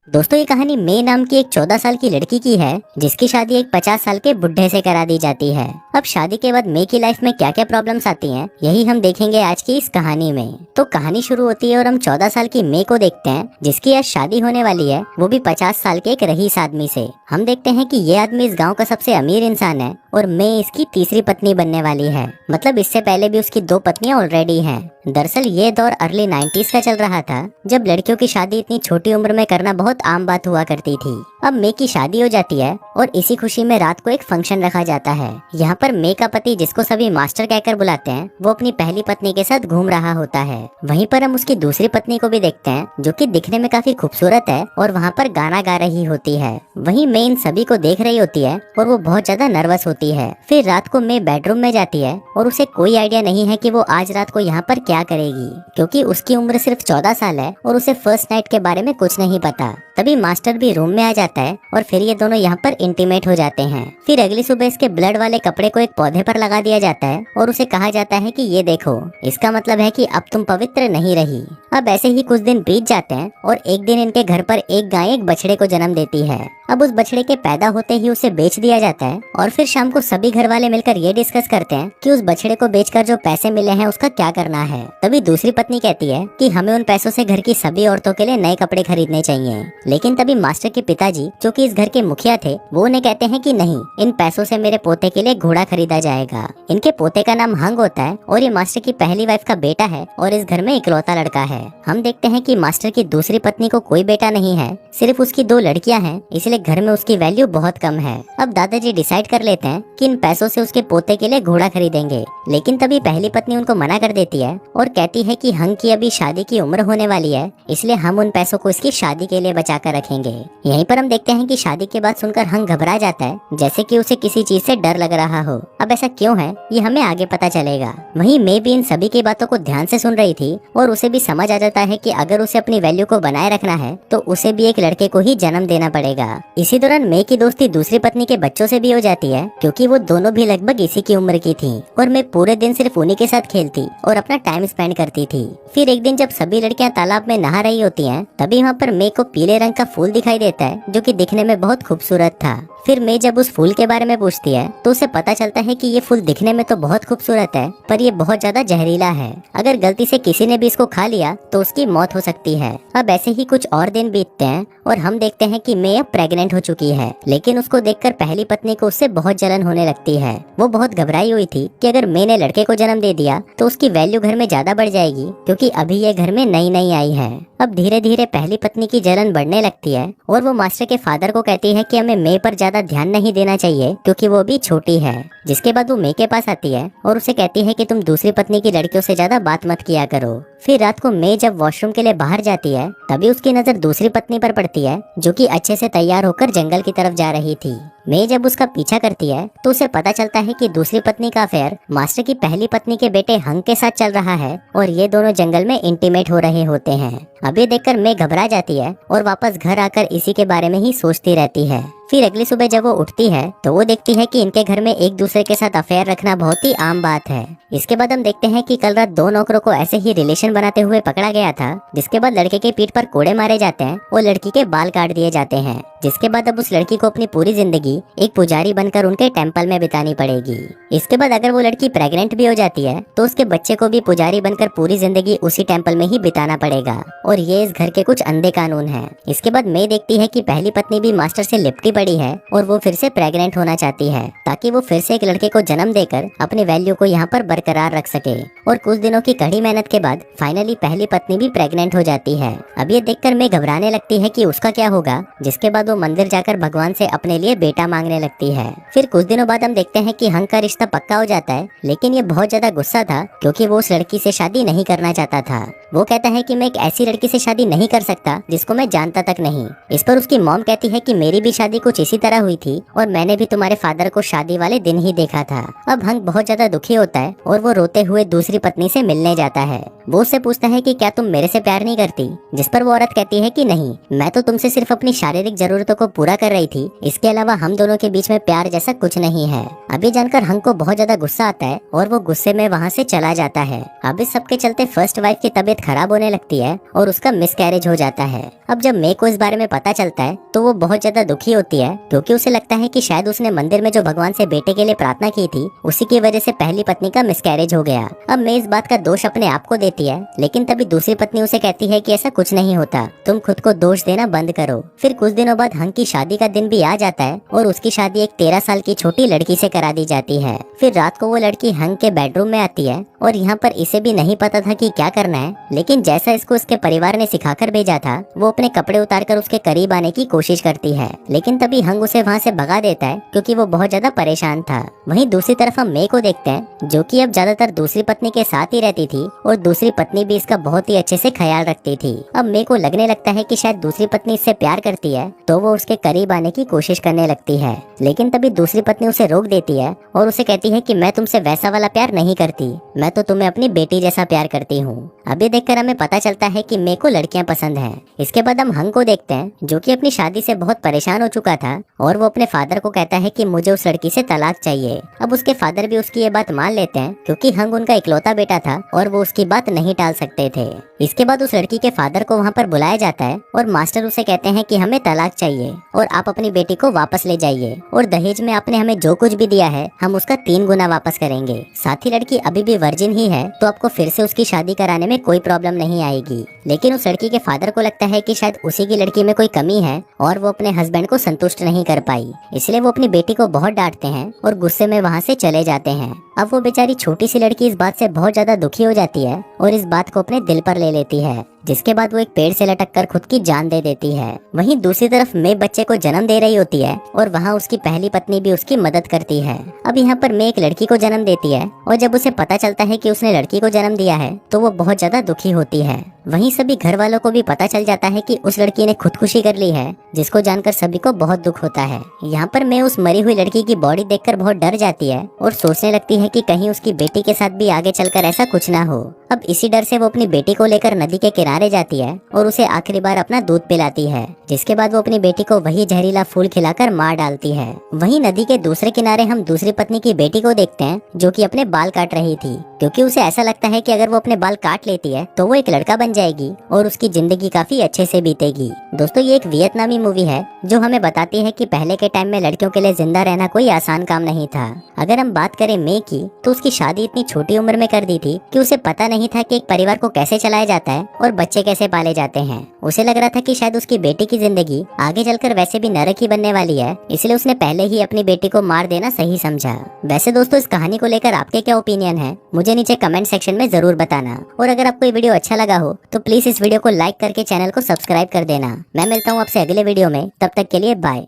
दोस्तों ये कहानी मे नाम की एक 14 साल की लड़की की है जिसकी शादी एक 50 साल के बुढ़े से करा दी जाती है। अब शादी के बाद मे की लाइफ में क्या क्या प्रॉब्लम्स आती हैं यही हम देखेंगे आज की इस कहानी में। तो कहानी शुरू होती है और हम 14 साल की मे को देखते हैं जिसकी आज शादी होने वाली है, वो भी 50 साल के एक रईस आदमी से। हम देखते हैं कि ये आदमी इस गाँव का सबसे अमीर इंसान है और मे इसकी तीसरी पत्नी बनने वाली है। मतलब इससे पहले भी उसकी 2 पत्नियां ऑलरेडी हैं। दरअसल ये दौर अर्ली 90s का चल रहा था जब लड़कियों की शादी इतनी छोटी उम्र में करना बहुत आम बात हुआ करती थी। अब मे की शादी हो जाती है और इसी खुशी में रात को एक फंक्शन रखा जाता है। यहाँ पर मे का पति, जिसको सभी मास्टर कहकर बुलाते हैं, वो अपनी पहली पत्नी के साथ घूम रहा होता है। वहीं पर हम उसकी दूसरी पत्नी को भी देखते हैं जो कि दिखने में काफी खूबसूरत है और वहाँ पर गाना गा रही होती है। वहीं मे इन सभी को देख रही होती है और वो बहुत ज्यादा नर्वस होती है। फिर रात को मे बेडरूम में जाती है और उसे कोई आइडिया नहीं है कि वो आज रात को यहाँ पर क्या करेगी, क्योंकि उसकी उम्र सिर्फ 14 साल है और उसे फर्स्ट नाइट के बारे में कुछ नहीं पता। तभी मास्टर भी रूम में आ जाता है और फिर ये दोनों यहाँ पर इंटीमेट हो जाते हैं। फिर अगली सुबह इसके ब्लड वाले कपड़े को एक पौधे पर लगा दिया जाता है और उसे कहा जाता है कि ये देखो, इसका मतलब है कि अब तुम पवित्र नहीं रही। अब ऐसे ही कुछ दिन बीत जाते हैं और एक दिन इनके घर पर एक गाय एक बछड़े को जन्म देती है। अब उस बछड़े के पैदा होते ही उसे बेच दिया जाता है और फिर शाम को सभी घर वाले मिलकर ये डिस्कस करते हैं कि उस बछड़े को बेचकर जो पैसे मिले हैं उसका क्या करना है। तभी दूसरी पत्नी कहती है कि हमें उन पैसों से घर की सभी औरतों के लिए नए कपड़े खरीदने चाहिए। लेकिन तभी मास्टर के पिताजी, जो कि इस घर के मुखिया थे, वो उन्हें कहते हैं कि नहीं, इन पैसों से मेरे पोते के लिए घोड़ा खरीदा जाएगा। इनके पोते का नाम हंग होता है और ये मास्टर की पहली वाइफ का बेटा है और इस घर में इकलौता लड़का है। हम देखते हैं कि मास्टर की दूसरी पत्नी को कोई बेटा नहीं है, सिर्फ उसकी 2 लड़कियां हैं, इसलिए घर में उसकी वैल्यू बहुत कम है। अब दादाजी डिसाइड कर लेते हैं कि इन पैसों से उसके पोते के लिए घोड़ा खरीदेंगे। लेकिन तभी पहली पत्नी उनको मना कर देती है और कहती है कि हंग की अभी शादी की उम्र होने वाली है, इसलिए हम उन पैसों को इसकी शादी के लिए बचा कर रखेंगे। यहीं पर हम देखते हैं कि शादी के बाद सुनकर हंग घबरा जाता है, जैसे कि उसे किसी चीज से डर लग रहा हो। अब ऐसा क्यों है ये हमें आगे पता चलेगा। वहीं मे भी इन सभी की बातों को ध्यान से सुन रही थी और उसे भी समझ आ जाता है कि अगर उसे अपनी वैल्यू को बनाए रखना है तो उसे भी एक लड़के को ही जन्म देना पड़ेगा। इसी दौरान मे की दोस्ती दूसरी पत्नी के बच्चों से भी हो जाती है, क्योंकि वो दोनों भी लगभग इसी की उम्र की थी और मैं पूरे दिन सिर्फ उन्हीं के साथ खेलती और अपना टाइम स्पेंड करती थी। फिर एक दिन जब सभी लड़कियां तालाब में नहा रही होती हैं, तभी वहाँ पर मे को पीले रंग का फूल दिखाई देता है जो कि दिखने में बहुत खूबसूरत था। फिर मे जब उस फूल के बारे में पूछती है तो उसे पता चलता है कि ये फूल दिखने में तो बहुत खूबसूरत है, पर ये बहुत ज्यादा जहरीला है। अगर गलती से किसी ने भी इसको खा लिया तो उसकी मौत हो सकती है। अब ऐसे ही कुछ और दिन बीतते हैं और हम देखते हैं कि मे अब प्रेग्नेंट हो चुकी है, लेकिन उसको देखकर पहली पत्नी को उससे बहुत जलन होने लगती है। वो बहुत घबराई हुई थी कि अगर मे ने लड़के को जन्म दे दिया तो उसकी वैल्यू घर में ज्यादा बढ़ जाएगी, क्योंकि अभी ये घर में नई नई आई है। अब धीरे धीरे पहली पत्नी की जलन बढ़ने लगती है और वो मास्टर के फादर को कहती है कि हमें मे पर ज्यादा ध्यान नहीं देना चाहिए क्योंकि वो भी छोटी है। जिसके बाद वो मे के पास आती है और उसे कहती है कि तुम दूसरी पत्नी की लड़कियों से ज्यादा बात मत किया करो। फिर रात को मे जब वॉशरूम के लिए बाहर जाती है तभी उसकी नजर दूसरी पत्नी पर पड़ती है जो कि अच्छे से तैयार होकर जंगल की तरफ जा रही थी। मे जब उसका पीछा करती है तो उसे पता चलता है कि दूसरी पत्नी का अफेयर मास्टर की पहली पत्नी के बेटे हंग के साथ चल रहा है और ये दोनों जंगल में इंटीमेट हो रहे होते हैं। अब ये देखकर मे घबरा जाती है और वापस घर आकर इसी के बारे में ही सोचती रहती है। फिर अगली सुबह जब वो उठती है तो वो देखती है कि इनके घर में एक दूसरे के साथ अफेयर रखना बहुत ही आम बात है। इसके बाद हम देखते हैं कि कल रात 2 नौकरों को ऐसे ही रिलेशन बनाते हुए पकड़ा गया था, जिसके बाद लड़के के पीठ पर कोड़े मारे जाते हैं और लड़की के बाल काट दिए जाते हैं। जिसके बाद अब उस लड़की को अपनी पूरी जिंदगी एक पुजारी बनकर उनके टेम्पल में बितानी पड़ेगी। इसके बाद अगर वो लड़की प्रेग्नेंट भी हो जाती है तो उसके बच्चे को भी पुजारी बनकर पूरी जिंदगी उसी टेम्पल में ही बिताना पड़ेगा और ये इस घर के कुछ अंधे कानून हैं। इसके बाद मे देखती है कि पहली पत्नी भी मास्टर से लिपटी पड़ी है और वो फिर से प्रेग्नेंट होना चाहती है ताकि वो फिर से एक लड़के को जन्म देकर अपनी वैल्यू को यहाँ पर बरकरार रख सके। और कुछ दिनों की कड़ी मेहनत के बाद फाइनली पहली पत्नी भी प्रेग्नेंट हो जाती है। अब ये देखकर मैं घबराने लगती है कि उसका क्या होगा। जिसके बाद वो मंदिर जाकर भगवान से अपने लिए बेटा मांगने लगती है। फिर कुछ दिनों बाद हम देखते हैं कि हंग का रिश्ता पक्का हो जाता है, लेकिन ये बहुत ज्यादा गुस्सा था क्योंकि वो उस लड़की से शादी नहीं करना चाहता था। वो कहता है कि मैं एक ऐसी लड़की से शादी नहीं कर सकता जिसको मैं जानता तक नहीं। इस पर उसकी मॉम कहती है कि मेरी भी शादी कुछ इसी तरह हुई थी और मैंने भी तुम्हारे फादर को शादी वाले दिन ही देखा था। अब हंग बहुत ज्यादा दुखी होता है और वो रोते हुए दूसरी पत्नी से मिलने जाता है। वो उससे पूछता है कि क्या तुम मेरे से प्यार नहीं करती, जिस पर वो औरत कहती है कि नहीं, मैं तो तुमसे सिर्फ अपनी शारीरिक जरूरतों को पूरा कर रही थी, इसके अलावा हम दोनों के बीच में प्यार जैसा कुछ नहीं है। अब ये जानकर हंक को बहुत ज्यादा गुस्सा आता है और वो गुस्से में वहाँ से चला जाता है। अब इस सबके चलते फर्स्ट वाइफ की तबीयत खराब होने लगती है और उसका मिसकैरेज हो जाता है। अब जब मे को इस बारे में पता चलता है तो वो बहुत ज्यादा दुखी होती है, क्योंकि उसे लगता है कि शायद उसने मंदिर में जो भगवान से बेटे के लिए प्रार्थना की थी उसी की वजह से पहली पत्नी का मिसकैरेज हो गया। अब मे इस बात का दोष अपने आप को देती है, लेकिन तभी दूसरी पत्नी उसे कहती है कि ऐसा कुछ नहीं होता, तुम खुद को दोष देना बंद करो। फिर कुछ दिनों बाद हंक की शादी का दिन भी आ जाता है और उसकी शादी एक 13 साल की छोटी लड़की से करा दी जाती है। फिर रात को वो लड़की हंक के बेडरूम में आती है और यहाँ पर इसे भी नहीं पता था कि क्या करना है, लेकिन जैसा इसको उसके परिवार ने सिखाकर भेजा था वो अपने कपड़े उतारकर उसके करीब आने की कोशिश करती है, लेकिन तभी हंक उसे वहाँ से भगा देता है क्योंकि वो बहुत ज्यादा परेशान था। वहीं दूसरी तरफ हम मे को देखते हैं जो कि अब ज्यादातर दूसरी पत्नी के साथ ही रहती थी और दूसरी पत्नी भी इसका बहुत ही अच्छे से ख्याल रखती थी। अब मे को लगने लगता है कि शायद दूसरी पत्नी इससे प्यार करती है तो वो उसके करीब आने की कोशिश करने लगती है, लेकिन तभी दूसरी पत्नी उसे रोक देती है और उसे कहती है कि मैं तुमसे वैसा वाला प्यार नहीं करती, मैं तो तुम्हें अपनी बेटी जैसा प्यार करती हूँ। अभी देखकर हमें पता चलता है कि मे को लड़कियां पसंद हैं। इसके बाद हम हंक को देखते हैं जो कि अपनी शादी से बहुत परेशान हो चुका था और वो अपने फादर को कहता है कि मुझे उस लड़की से तलाक चाहिए। अब उसके फादर भी उसकी ये बात मान लेते हैं क्योंकि हंक उनका इकलौता बेटा था और वो उसकी बात नहीं टाल सकते थे। इसके बाद उस लड़की के फादर को वहाँ पर बुलाया जाता है और मास्टर उसे कहते हैं कि हमें तलाक चाहिए और आप अपनी बेटी को वापस ले जाइए और दहेज में आपने हमें जो कुछ भी दिया है हम उसका 3 गुना वापस करेंगे। साथ ही लड़की अभी भी वर्जिन ही है तो आपको फिर से उसकी शादी कराने में कोई प्रॉब्लम नहीं आएगी। लेकिन उस लड़की के फादर को लगता है कि शायद उसी की लड़की में कोई कमी है और वो अपने हस्बैंड को संतुष्ट नहीं कर पाई, इसलिए वो अपनी बेटी को बहुत डांटते हैं और गुस्से में वहाँ से चले जाते हैं। अब वो बेचारी छोटी सी लड़की इस बात से बहुत ज्यादा दुखी हो जाती है और इस बात को अपने दिल पर ले लेती है, जिसके बाद वो एक पेड़ से लटक कर खुद की जान दे देती है। वहीं दूसरी तरफ मे बच्चे को जन्म दे रही होती है और वहाँ उसकी पहली पत्नी भी उसकी मदद करती है। अब यहाँ पर मे एक लड़की को जन्म देती है और जब उसे पता चलता है कि उसने लड़की को जन्म दिया है तो वो बहुत ज्यादा दुखी होती है। वहीं सभी घर वालों को भी पता चल जाता है कि उस लड़की ने खुदकुशी कर ली है, जिसको जानकर सभी को बहुत दुख होता है। यहाँ पर मैं उस मरी हुई लड़की की बॉडी देखकर बहुत डर जाती है और सोचने लगती है कि कहीं उसकी बेटी के साथ भी आगे चलकर ऐसा कुछ ना हो। अब इसी डर से वो अपनी बेटी को लेकर नदी के किनारे जाती है और उसे आखिरी बार अपना दूध पिलाती है, जिसके बाद वो अपनी बेटी को वही जहरीला फूल खिलाकर मार डालती है। वहीं नदी के दूसरे किनारे हम दूसरी पत्नी की बेटी को देखते हैं जो कि अपने बाल काट रही थी, क्योंकि उसे ऐसा लगता है कि अगर वो अपने बाल काट लेती है तो वो एक लड़का बन जाएगी और उसकी जिंदगी काफी अच्छे से बीतेगी। दोस्तों ये एक वियतनामी मूवी है जो हमें बताती है कि पहले के टाइम में लड़कियों के लिए जिंदा रहना कोई आसान काम नहीं था। अगर हम बात करें मे की तो उसकी शादी इतनी छोटी उम्र में कर दी थी कि उसे पता नहीं था कि एक परिवार को कैसे चलाया जाता है और बच्चे कैसे पाले जाते हैं। उसे लग रहा था कि शायद उसकी बेटी की जिंदगी आगे चलकर वैसे भी नरक ही बनने वाली है, इसलिए उसने पहले ही अपनी बेटी को मार देना सही समझा। वैसे दोस्तों इस कहानी को लेकर आपके क्या ओपिनियन है मुझे नीचे कमेंट सेक्शन में जरूर बताना, और अगर आपको ये वीडियो अच्छा लगा हो तो प्लीज इस वीडियो को लाइक करके चैनल को सब्सक्राइब कर देना। मैं मिलता हूँ आपसे अगले वीडियो में, तब तक के लिए बाय।